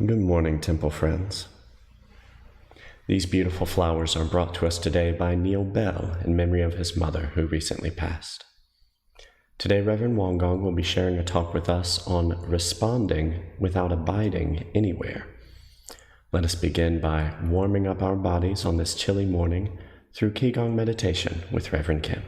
Good morning, Temple friends. These beautiful flowers are brought to us today by Neil Bell in memory of his mother who recently passed. Today, Reverend Gong will be sharing a talk with us on responding without abiding anywhere. Let us begin by warming up our bodies on this chilly morning through Qi Gong meditation with Reverend Kim.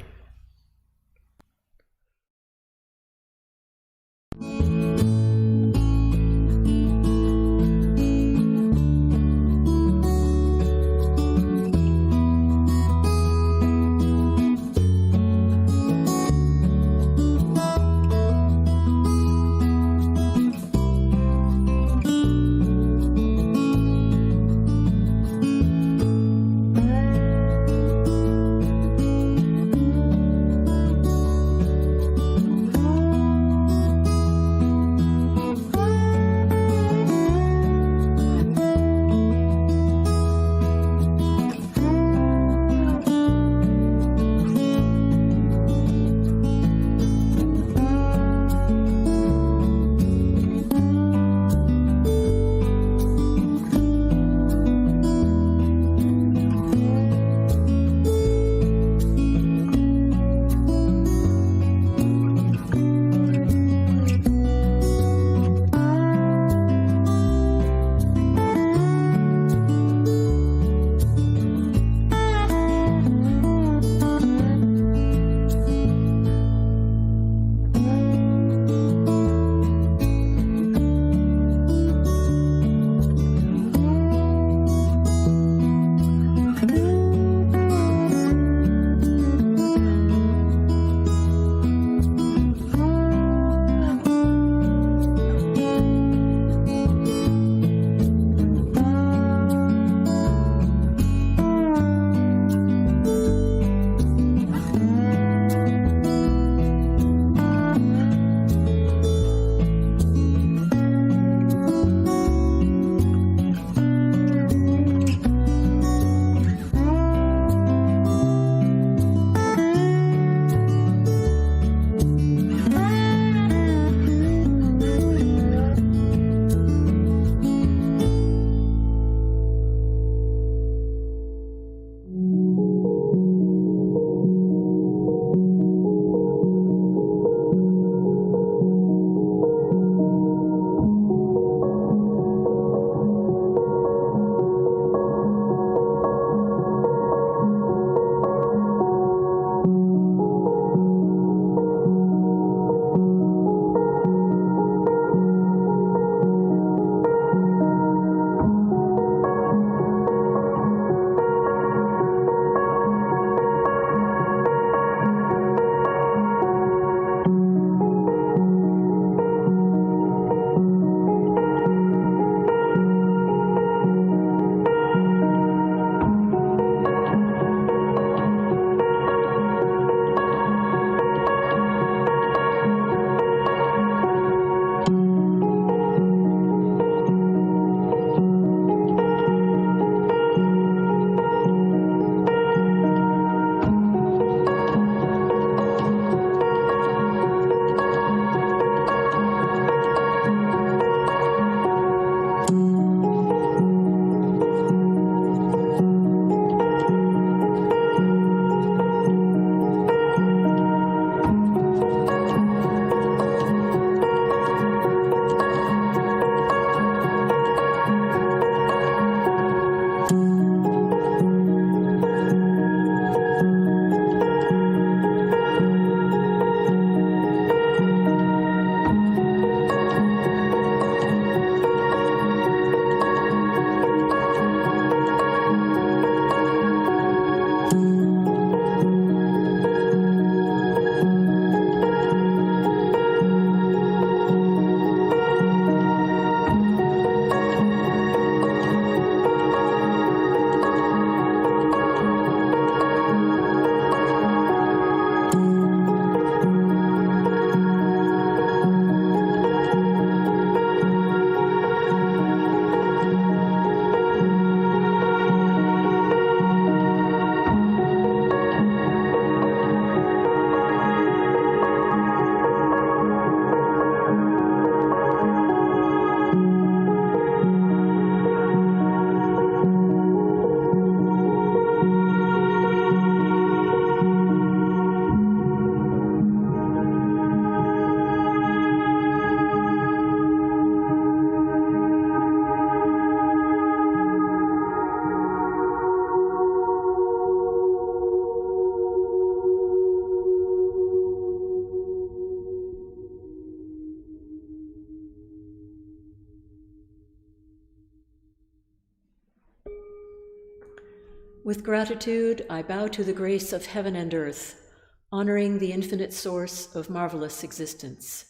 With gratitude, I bow to the grace of heaven and earth, honoring the infinite source of marvelous existence.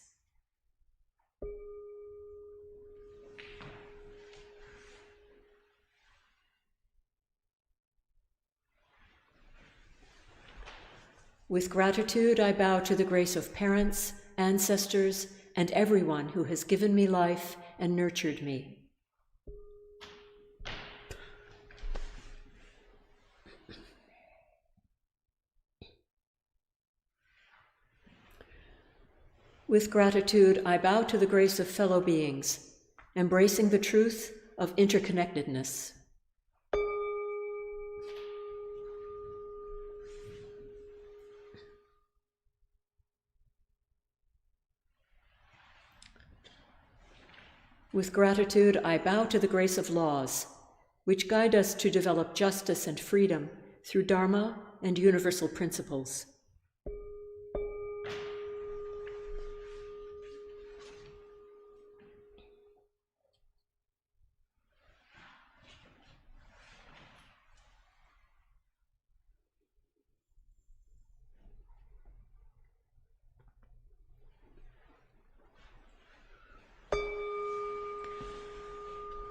With gratitude, I bow to the grace of parents, ancestors, and everyone who has given me life and nurtured me. With gratitude, I bow to the grace of fellow beings, embracing the truth of interconnectedness. With gratitude, I bow to the grace of laws, which guide us to develop justice and freedom through Dharma and universal principles.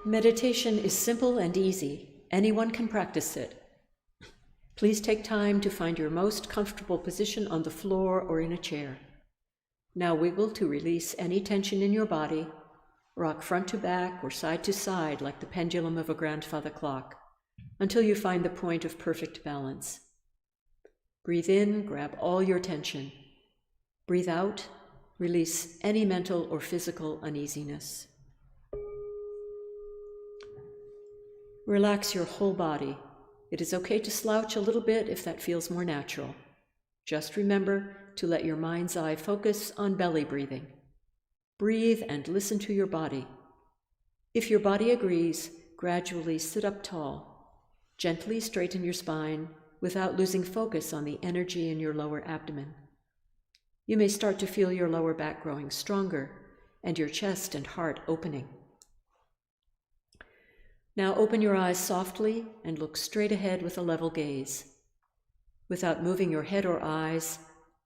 Meditation is simple and easy. Anyone can practice it. Please take time to find your most comfortable position on the floor or in a chair. Now wiggle to release any tension in your body. Rock front to back or side to side like the pendulum of a grandfather clock until you find the point of perfect balance. Breathe in, grab all your tension. Breathe out, release any mental or physical uneasiness. Relax your whole body. It is okay to slouch a little bit if that feels more natural. Just remember to let your mind's eye focus on belly breathing. Breathe and listen to your body. If your body agrees, gradually sit up tall. Gently straighten your spine without losing focus on the energy in your lower abdomen. You may start to feel your lower back growing stronger and your chest and heart opening. Now open your eyes softly and look straight ahead with a level gaze. Without moving your head or eyes,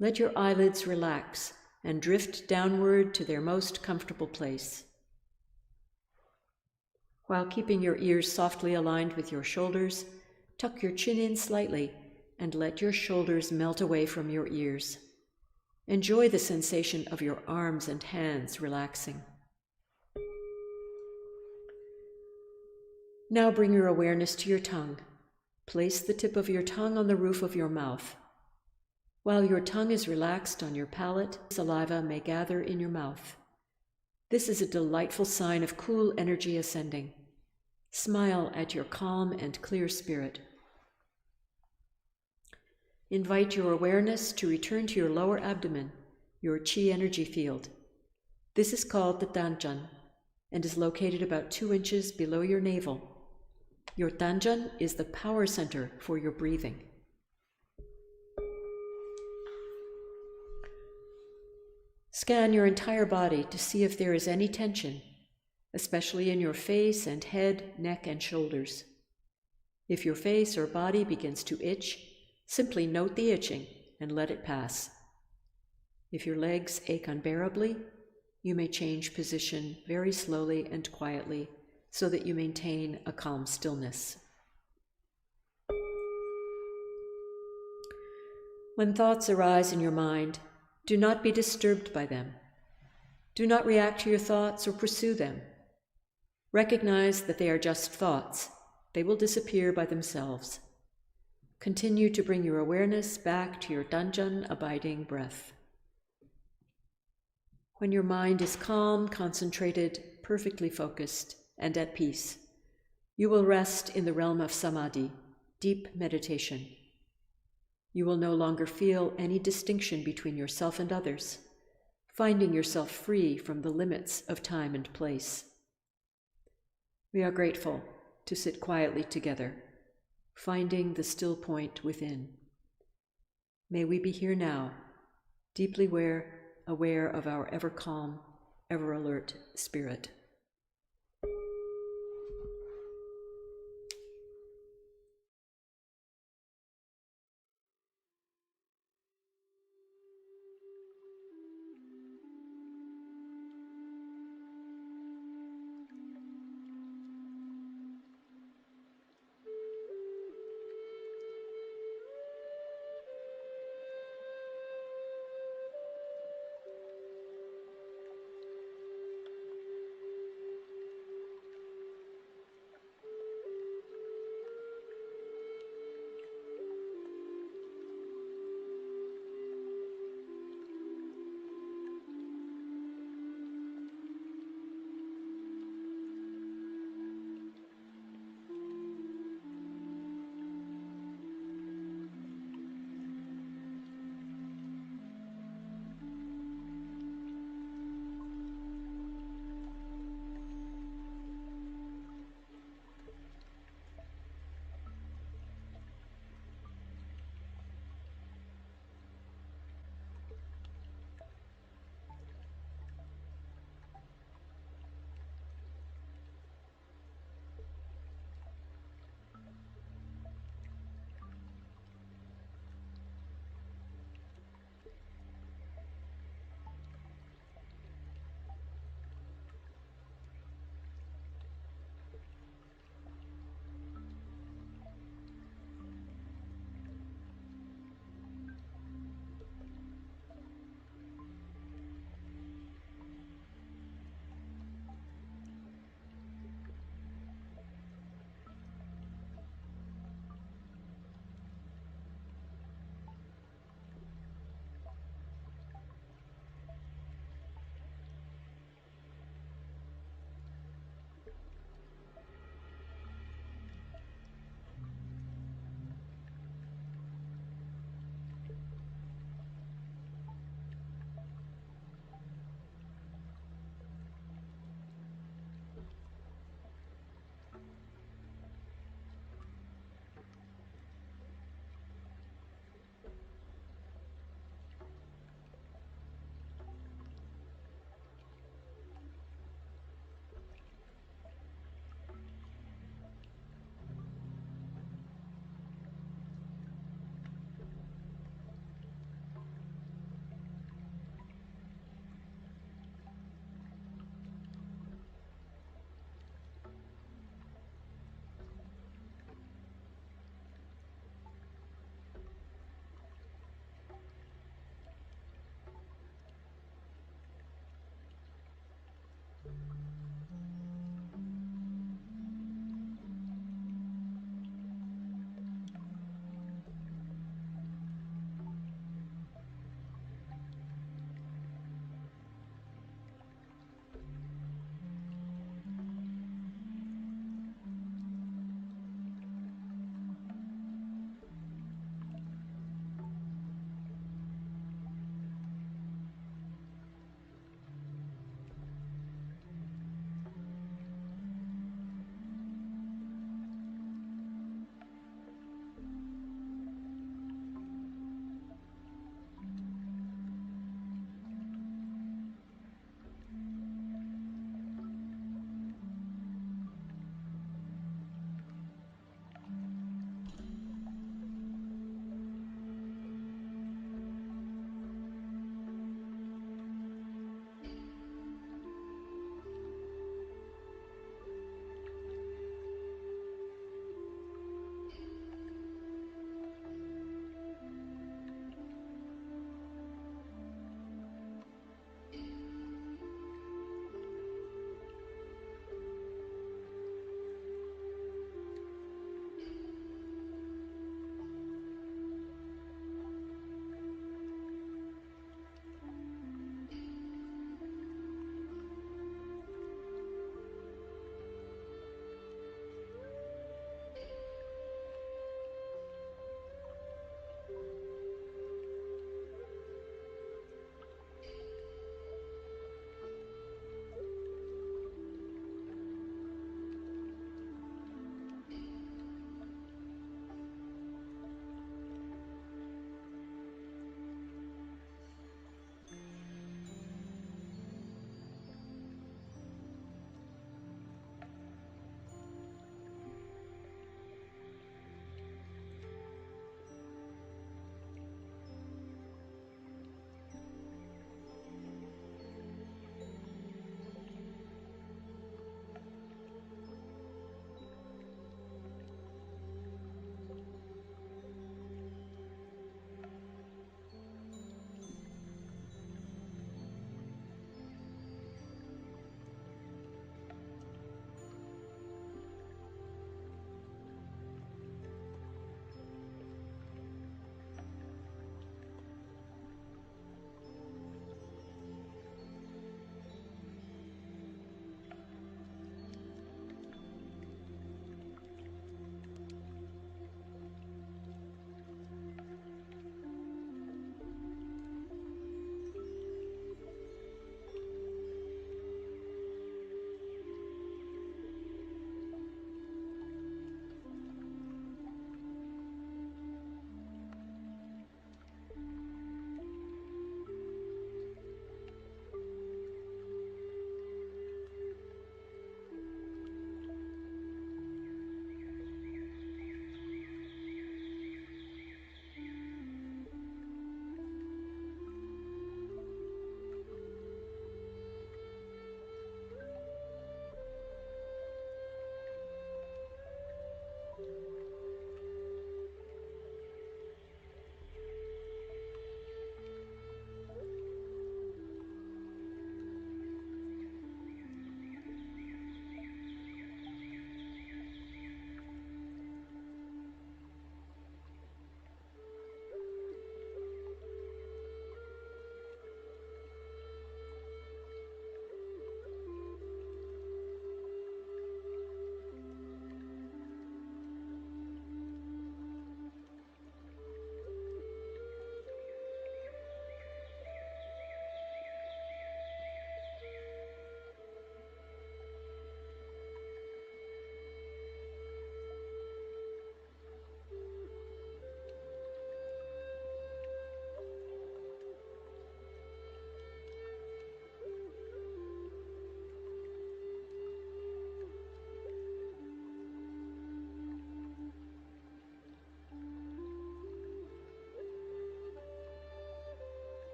let your eyelids relax and drift downward to their most comfortable place. While keeping your ears softly aligned with your shoulders, tuck your chin in slightly and let your shoulders melt away from your ears. Enjoy the sensation of your arms and hands relaxing. Now bring your awareness to your tongue. Place the tip of your tongue on the roof of your mouth. While your tongue is relaxed on your palate, saliva may gather in your mouth. This is a delightful sign of cool energy ascending. Smile at your calm and clear spirit. Invite your awareness to return to your lower abdomen, your Qi energy field. This is called the Danjan and is located about 2 inches below your navel. Your Danjan is the power center for your breathing. Scan your entire body to see if there is any tension, especially in your face and head, neck, and shoulders. If your face or body begins to itch, simply note the itching and let it pass. If your legs ache unbearably, you may change position very slowly and quietly so that you maintain a calm stillness. When thoughts arise in your mind, do not be disturbed by them. Do not react to your thoughts or pursue them. Recognize that they are just thoughts. They will disappear by themselves. Continue to bring your awareness back to your Danjan abiding breath. When your mind is calm, concentrated, perfectly focused, and at peace, you will rest in the realm of samadhi, deep meditation. You will no longer feel any distinction between yourself and others, finding yourself free from the limits of time and place. We are grateful to sit quietly together, finding the still point within. May we be here now, deeply aware of our ever calm, ever alert spirit.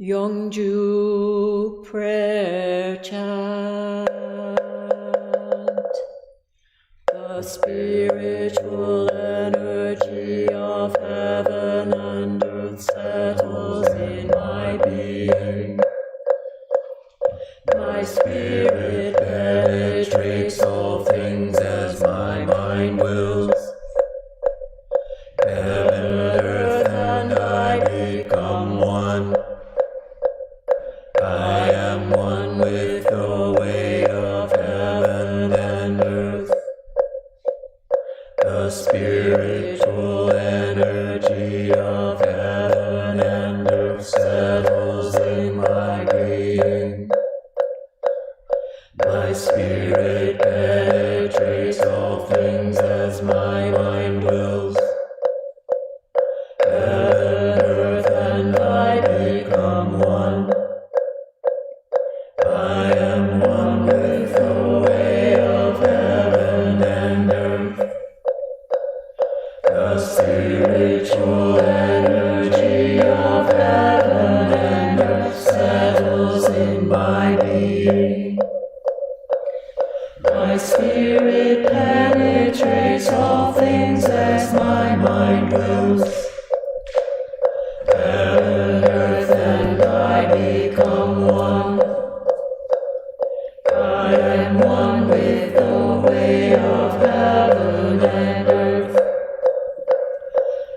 Yongju prayer chant. The spiritual energy of heaven and earth settles in my being. My spirit penetrates all things as my mind wills. Heaven, earth, and I become one. I am one with the way of heaven and earth. The spiritual energy of heaven and earth settles in my being. My spirit penetrates all things as my mind wills. Heaven, earth, and I become one. I am one with the way of heaven and earth. The spiritual energy of heaven and earth settles in my being. My spirit penetrates all things as my mind wills. Heaven, earth, and I become one. I am one with the way of heaven and earth.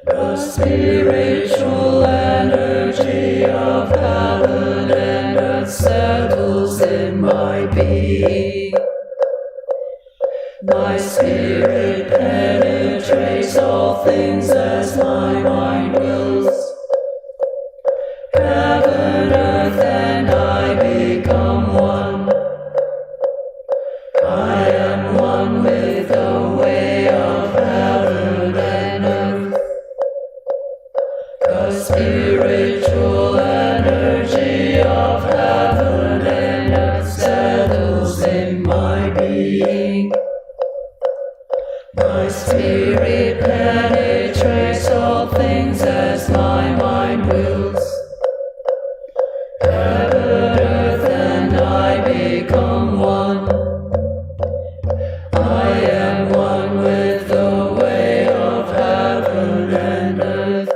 The spiritual energy of heaven and earth settles in my being. My spirit penetrates all things as my mind wills. Heaven, earth, and I become one. I am one with the way of heaven and earth. The spiritual energy of heaven and earth settles in my being. My spirit penetrates all things as my mind wills. Heaven, earth, and I become one. I am one with the way of heaven and earth.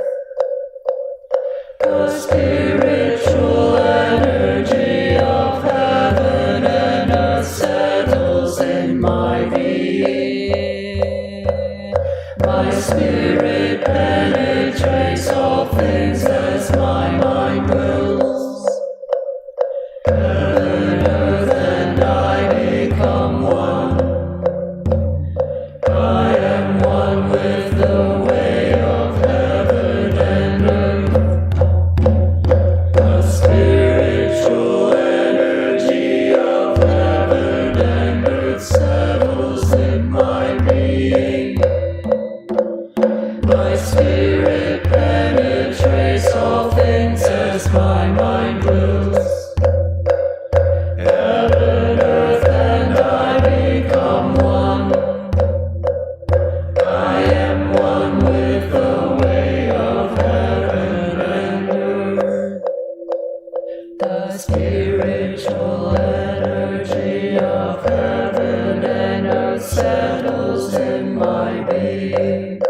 The spiritual energy of heaven and earth settles in my being. My spirit penetrates all things as my mind wills. Heaven, earth, and I become one. I am one with the way of heaven and earth. The spiritual energy of heaven and earth settles in my being. My spirit penetrates all things as my mind wills. Heaven, earth, and I become one. I am one with the way of heaven and earth. The spiritual energy of heaven and earth settles in my being.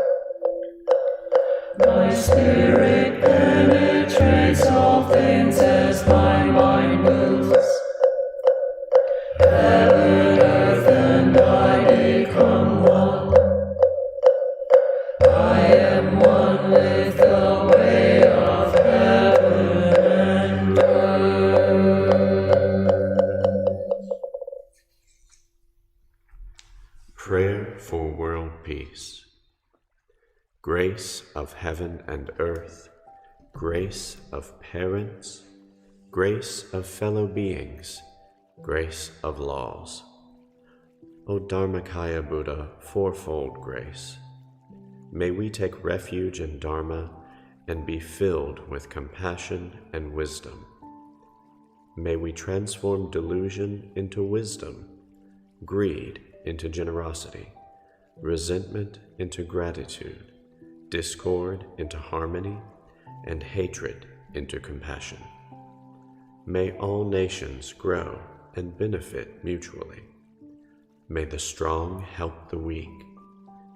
My spirit penetrates all things as my mind wills. Heaven, earth, and I become one. I am one with the way of heaven and earth. Prayer for World Peace. Grace of heaven and earth, grace of parents, grace of fellow beings, grace of laws. O Dharmakaya Buddha, fourfold grace. May we take refuge in Dharma and be filled with compassion and wisdom. May we transform delusion into wisdom, greed into generosity, resentment into gratitude, discord into harmony, and hatred into compassion. May all nations grow and benefit mutually. May the strong help the weak,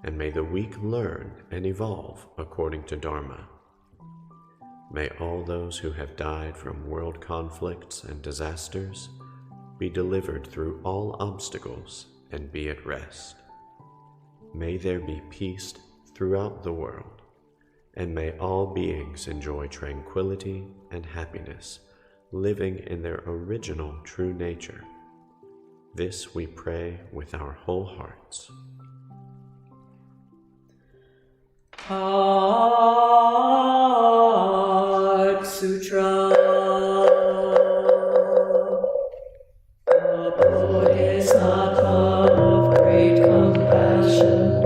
and may the weak learn and evolve according to Dharma. May all those who have died from world conflicts and disasters be delivered through all obstacles and be at rest. May there be peace throughout the world, and may all beings enjoy tranquility and happiness, living in their original true nature. This we pray with our whole hearts. Heart Sutra. The Bodhisattva of great compassion,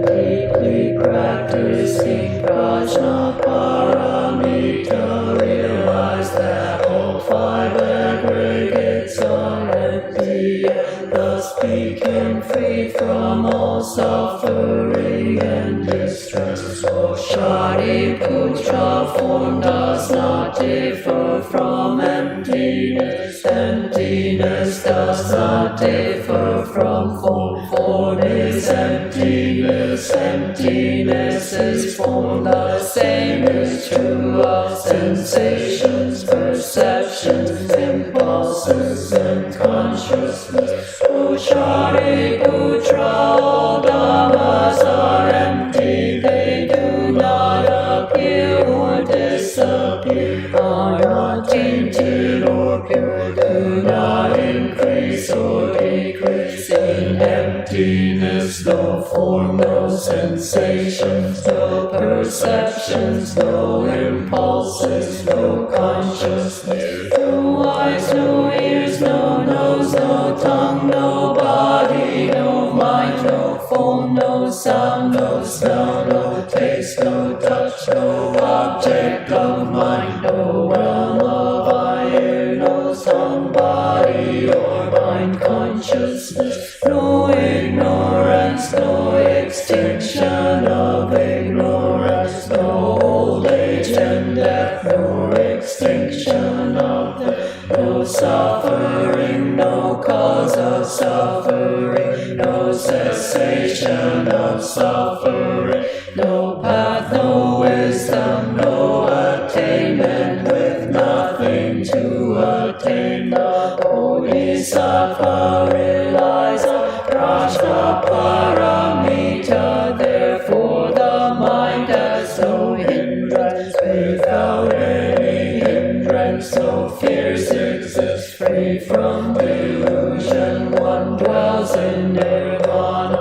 deeply practicing Prajnaparamita, realized that all five aggregates are empty, and thus became free from all suffering and distress. So Shariputra form does not differ from emptiness. Emptiness does not differ from form. Form is emptiness. Emptiness is form. The same is true of sensations, perceptions, impulses, and consciousness. O Shariputra, all dhammas are empty. They do not appear or disappear, are not tainted or pure, do not increase or decrease. In emptiness, no form, no sensations, no perceptions, no impulses, no consciousness, no eyes, no ears, no nose, no tongue, no body, no mind, no form, no sound, no smell, no taste, no touch, no object of mind, no realm of iron, no sound, body, or mind consciousness, no ignorance, no extinction of ignorance, no old age and death, no extinction of death, no suffering, no cause of suffering, no cessation of suffering, no path, no wisdom, no attainment, with nothing to attain. The Bodhisattva relies on Prajnaparamita, therefore the mind has no hindrance. Without any hindrance, no fears exist. Free from delusion, one dwells in nirvana.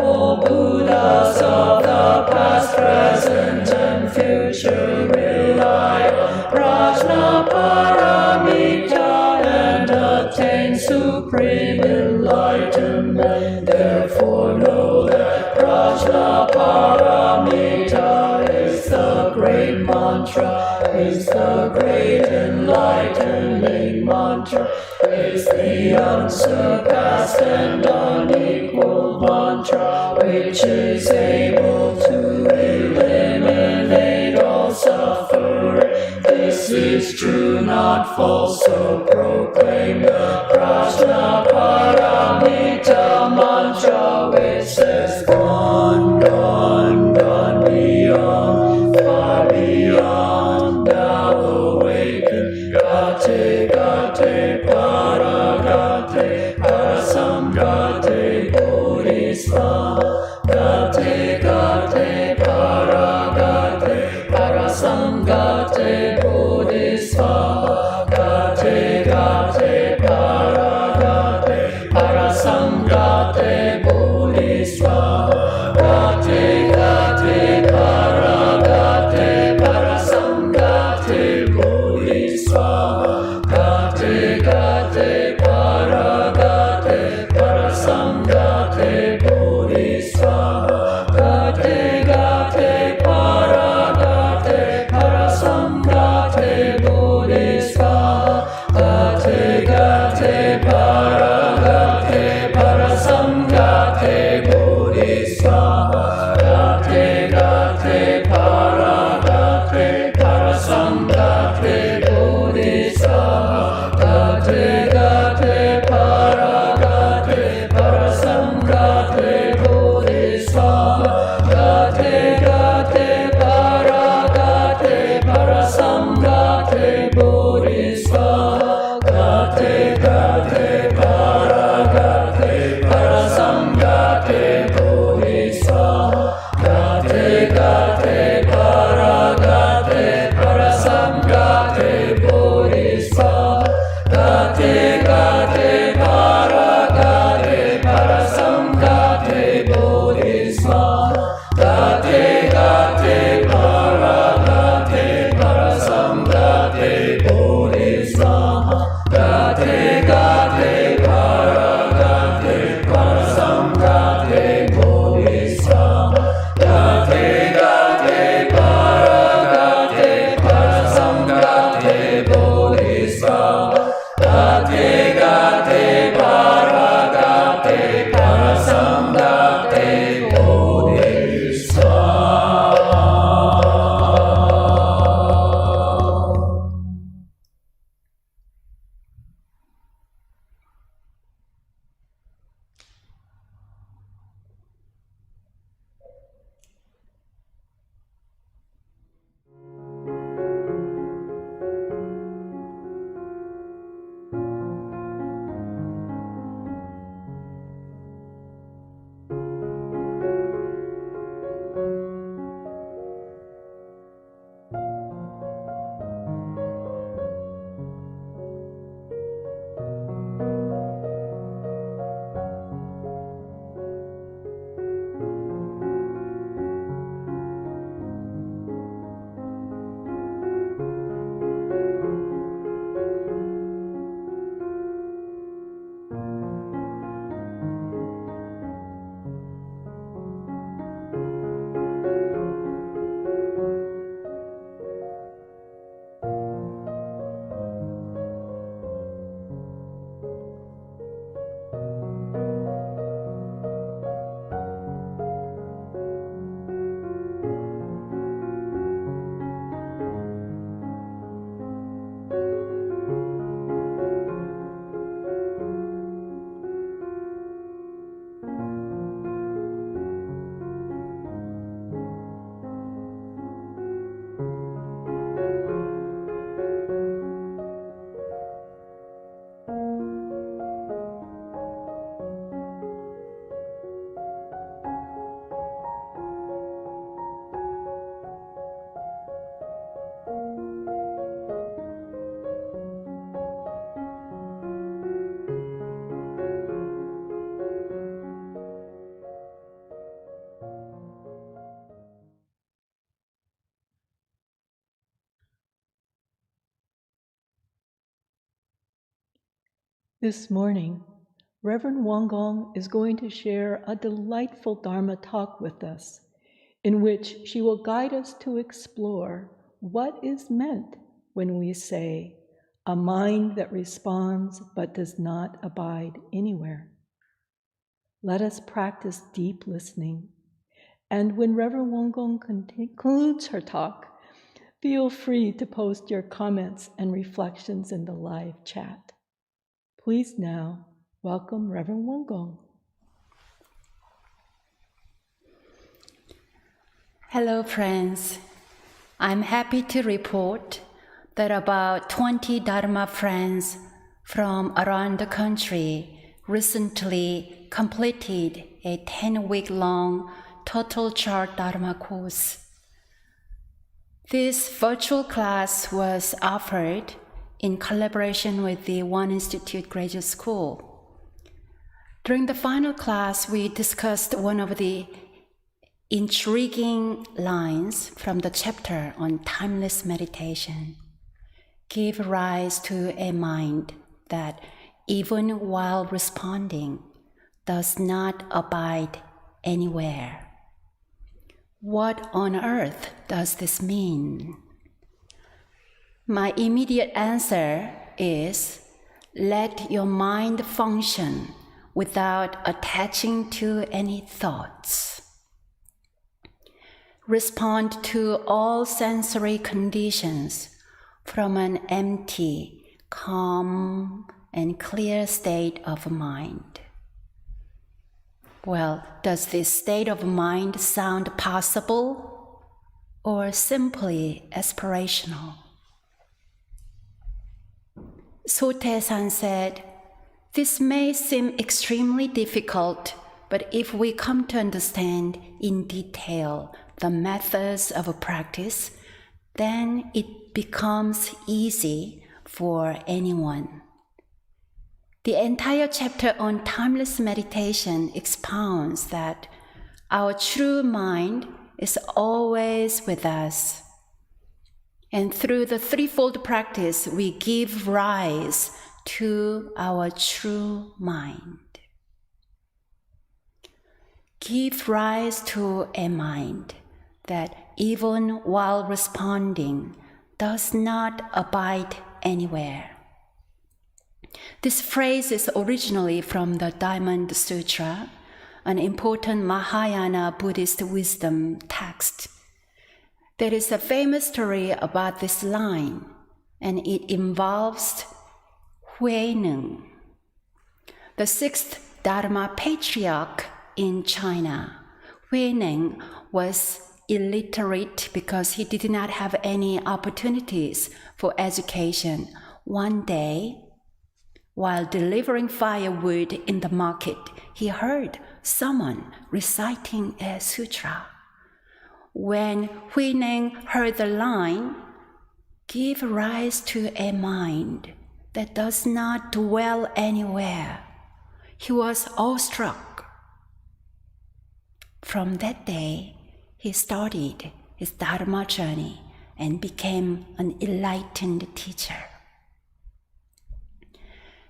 All Buddhas of the past, present, and future rely on Prajnaparamita and attain supreme enlightenment. Therefore know that Prajnaparamita is the great mantra, is the great enlightening mantra, is the unsurpassed and unequaled mantra, which is able to eliminate all suffering. This is true, not false, so proclaim the Prajnaparamita mantra, which says, gone, gone, gone beyond, far beyond, now awaken. Gate, gate, paragate, parasamgate, bodhisattva. Gate, gate, paragate, parasamgate, bodhisattva. Gate, gate, paragate, parasamgate, bodhisattva. Gate, gate, paragate, parasamgate, bodhisattva. This morning, Reverend Gong is going to share a delightful Dharma talk with us, in which she will guide us to explore what is meant when we say, a mind that responds but does not abide anywhere. Let us practice deep listening, and when Reverend Gong concludes her talk, feel free to post your comments and reflections in the live chat. Please now welcome Reverend Gong. Hello, friends. I'm happy to report that about 20 Dharma friends from around the country recently completed a 10-week-long Total Chart Dharma course. This virtual class was offered in collaboration with the One Institute Graduate School. During the final class, we discussed one of the intriguing lines from the chapter on timeless meditation. Give rise to a mind that, even while responding, does not abide anywhere. What on earth does this mean? My immediate answer is, let your mind function without attaching to any thoughts. Respond to all sensory conditions from an empty, calm, and clear state of mind. Well, does this state of mind sound possible or simply aspirational? Sotae-san said, this may seem extremely difficult, but if we come to understand in detail the methods of practice, then it becomes easy for anyone. The entire chapter on timeless meditation expounds that our true mind is always with us. And through the threefold practice, we give rise to our true mind. Give rise to a mind that, even while responding, does not abide anywhere. This phrase is originally from the Diamond Sutra, an important Mahayana Buddhist wisdom text. There is a famous story about this line, and it involves Huineng, the sixth Dharma patriarch in China. Huineng was illiterate because he did not have any opportunities for education. One day, while delivering firewood in the market, he heard someone reciting a sutra. When Huineng heard the line, give rise to a mind that does not dwell anywhere, he was awestruck. From that day, he started his Dharma journey and became an enlightened teacher.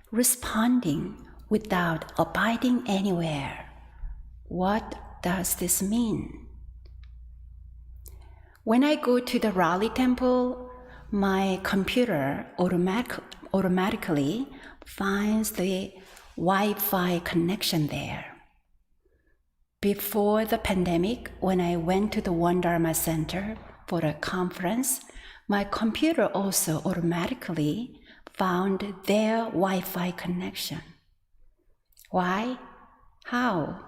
Responding without abiding anywhere. What does this mean? When I go to the Raleigh temple, my computer automatically finds the Wi-Fi connection there. Before the pandemic, when I went to the One Dharma Center for a conference, my computer also automatically found their Wi-Fi connection. Why? How?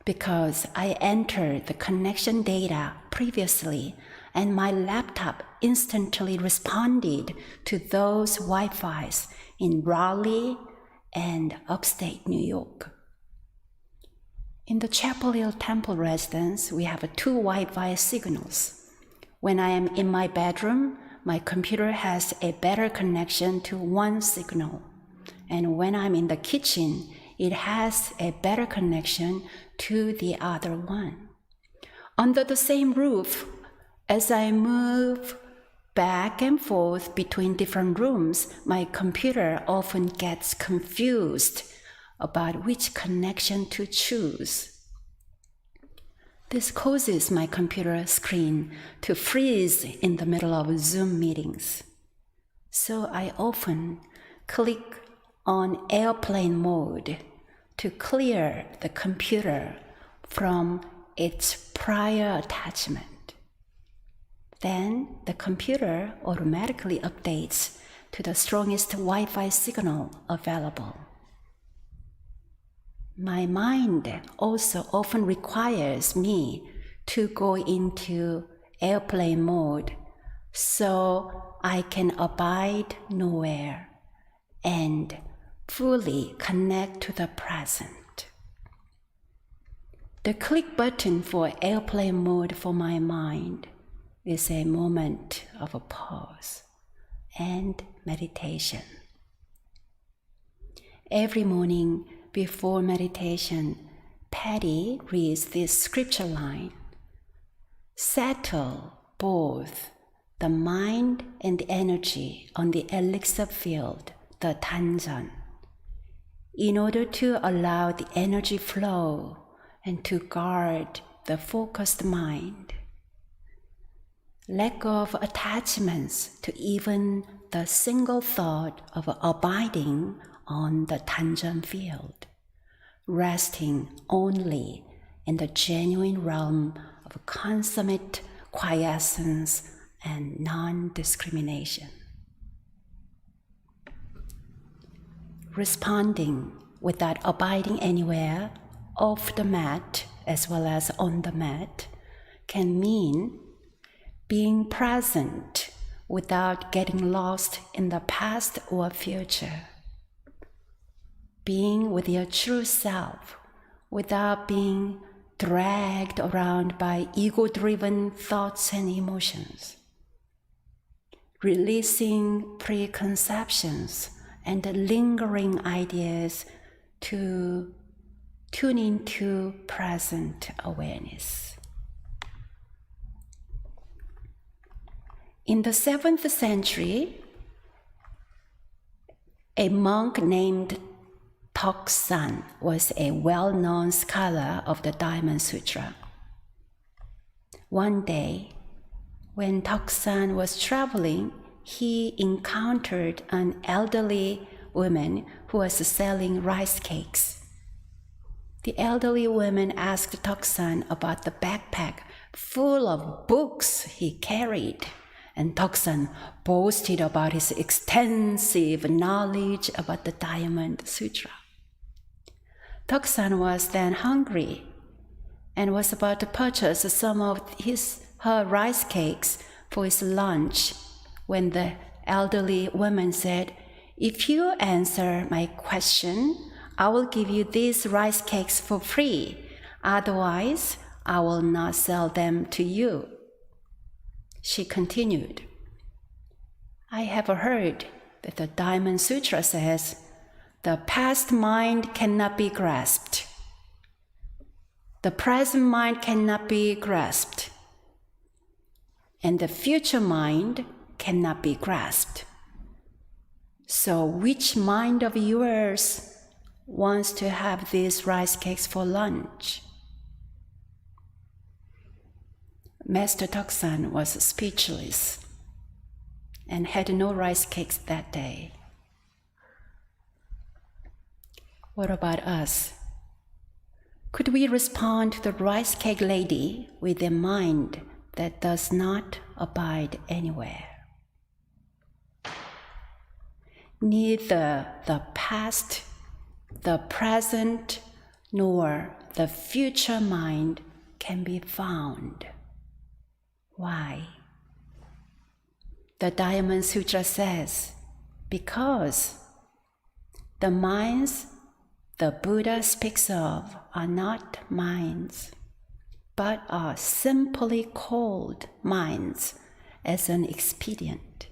Because I entered the connection data previously, and my laptop instantly responded to those Wi-Fis in Raleigh and upstate New York. In the Chapel Hill Temple residence, we have 2 Wi-Fi signals. When I am in my bedroom, my computer has a better connection to one signal. And when I'm in the kitchen, it has a better connection to the other one. Under the same roof, as I move back and forth between different rooms, my computer often gets confused about which connection to choose. This causes my computer screen to freeze in the middle of Zoom meetings. So I often click on airplane mode to clear the computer from its prior attachment. Then the computer automatically updates to the strongest Wi-Fi signal available. My mind also often requires me to go into airplane mode so I can abide nowhere and fully connect to the present. The click button for airplane mode for my mind is a moment of a pause and meditation. Every morning before meditation, Patty reads this scripture line: settle both the mind and the energy on the elixir field, the Tanzan, in order to allow the energy flow and to guard the focused mind. Let go of attachments to even the single thought of abiding on the Tanzan field, resting only in the genuine realm of consummate quiescence and non-discrimination. Responding without abiding anywhere, off the mat as well as on the mat, can mean being present without getting lost in the past or future. Being with your true self without being dragged around by ego-driven thoughts and emotions. Releasing preconceptions and lingering ideas to tune into present awareness. In the 7th century, a monk named Toksan was a well-known scholar of the Diamond Sutra. One day, when Toksan was traveling, he encountered an elderly woman who was selling rice cakes. The elderly woman asked Toksan about the backpack full of books he carried, and Toksan boasted about his extensive knowledge about the Diamond Sutra. Toksan was then hungry and was about to purchase some of her rice cakes for his lunch when the elderly woman said, "If you answer my question, I will give you these rice cakes for free. Otherwise, I will not sell them to you." She continued, "I have heard that the Diamond Sutra says, the past mind cannot be grasped. The present mind cannot be grasped. And the future mind cannot be grasped. So which mind of yours wants to have these rice cakes for lunch?" Master Toksan was speechless and had no rice cakes that day. What about us? Could we respond to the rice cake lady with a mind that does not abide anywhere? Neither the past, the present, nor the future mind can be found. Why? The Diamond Sutra says, because the minds the Buddha speaks of are not minds, but are simply called minds as an expedient.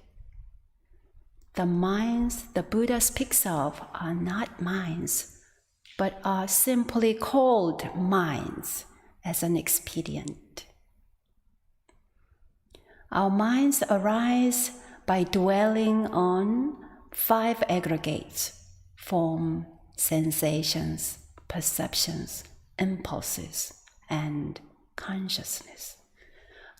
The minds the Buddha speaks of are not minds, but are simply called minds as an expedient. Our minds arise by dwelling on 5 aggregates: form, sensations, perceptions, impulses, and consciousness.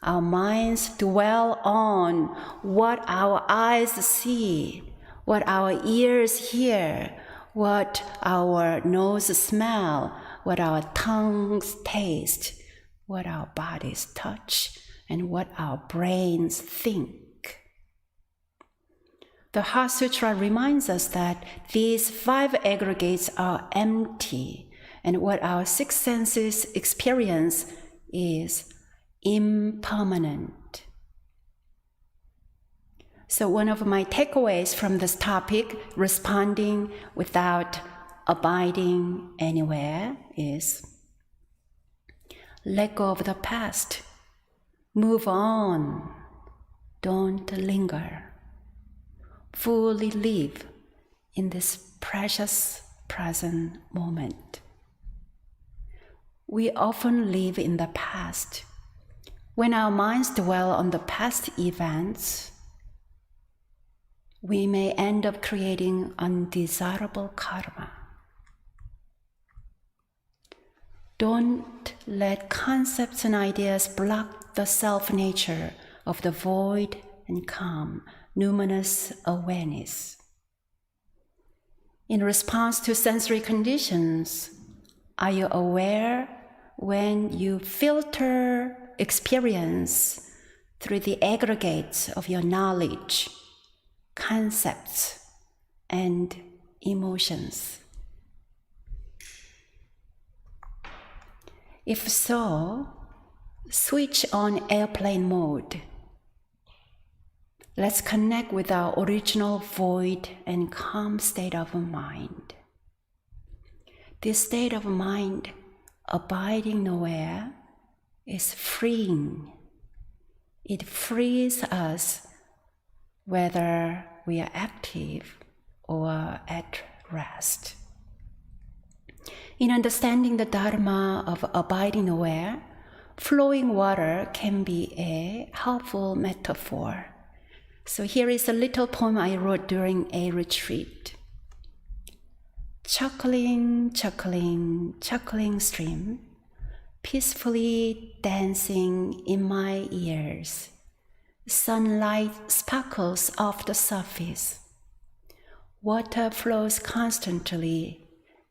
Our minds dwell on what our eyes see, what our ears hear, what our nose smell, what our tongues taste, what our bodies touch, and what our brains think. The Heart Sutra reminds us that these 5 aggregates are empty, and what our 6 senses experience is impermanent. So one of my takeaways from this topic, responding without abiding anywhere, is let go of the past. Move on. Don't linger. Fully live in this precious present moment. We often live in the past. When our minds dwell on the past events, we may end up creating undesirable karma. Don't let concepts and ideas block the self-nature of the void and calm, numinous awareness. In response to sensory conditions, are you aware when you filter experience through the aggregates of your knowledge, concepts, and emotions? If so, switch on airplane mode. Let's connect with our original void and calm state of mind. This state of mind, abiding nowhere, is freeing. It frees us whether we are active or at rest. In understanding the Dharma of abiding nowhere, flowing water can be a helpful metaphor. So here is a little poem I wrote during a retreat. Chuckling, chuckling, chuckling stream, peacefully dancing in my ears. Sunlight sparkles off the surface. Water flows constantly,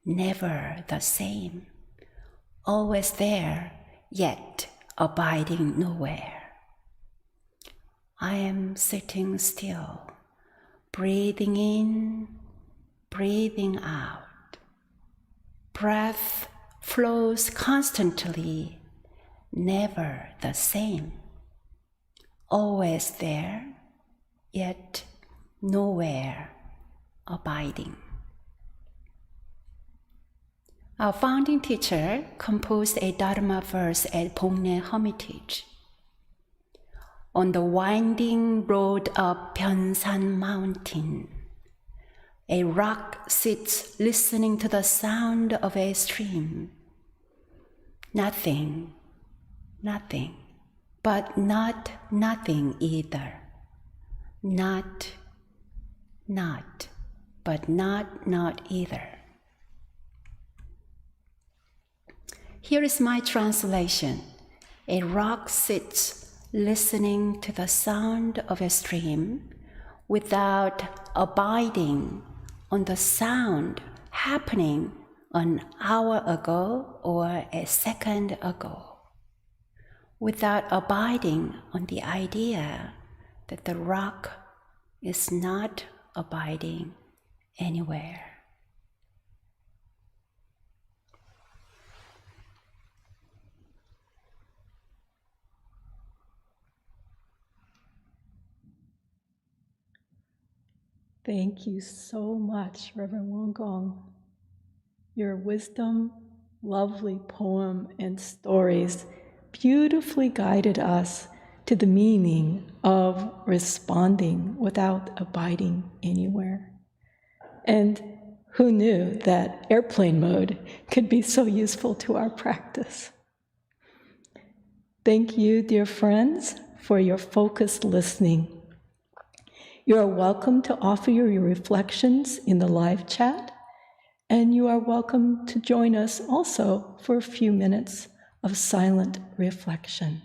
never the same. Always there, yet abiding nowhere. I am sitting still, breathing in, breathing out. Breath flows constantly, never the same. Always there, yet nowhere abiding. Our founding teacher composed a Dharma verse at Bongnae Hermitage. On the winding road up Pyeonsan Mountain, a rock sits listening to the sound of a stream. Nothing, nothing, but not nothing either. Not, but not either. Here is my translation. A rock sits listening to the sound of a stream without abiding on the sound happening an hour ago or a second ago, without abiding on the idea that the rock is not abiding anywhere. Thank you so much, Reverend Wonkong. Your wisdom, lovely poem, and stories beautifully guided us to the meaning of responding without abiding anywhere. And who knew that airplane mode could be so useful to our practice? Thank you, dear friends, for your focused listening. You are welcome to offer your reflections in the live chat, and you are welcome to join us also for a few minutes of silent reflection.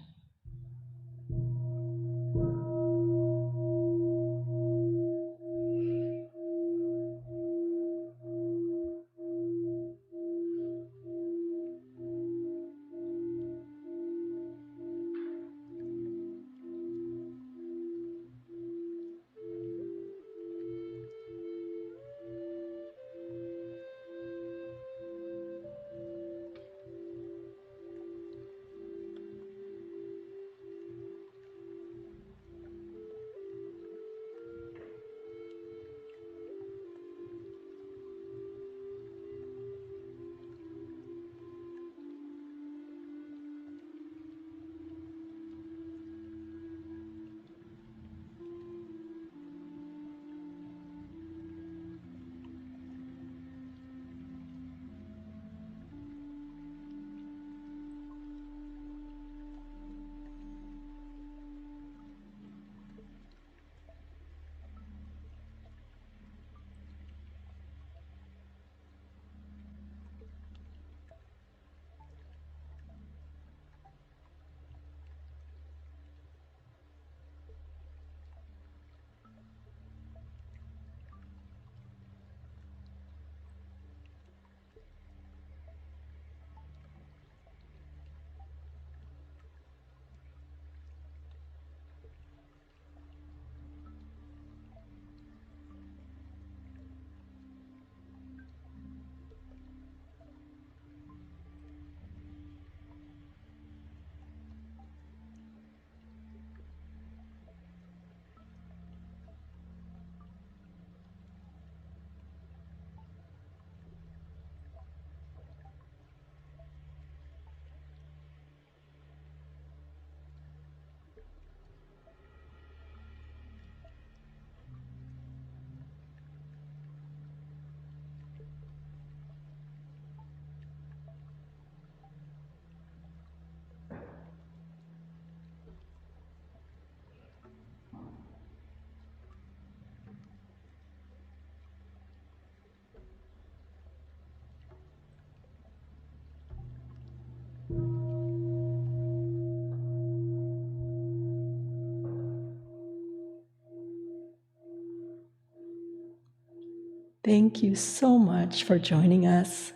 Thank you so much for joining us.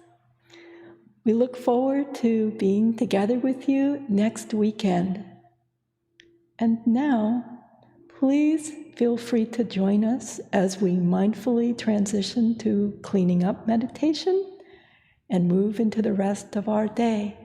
We look forward to being together with you next weekend. And now, please feel free to join us as we mindfully transition to cleaning up meditation and move into the rest of our day.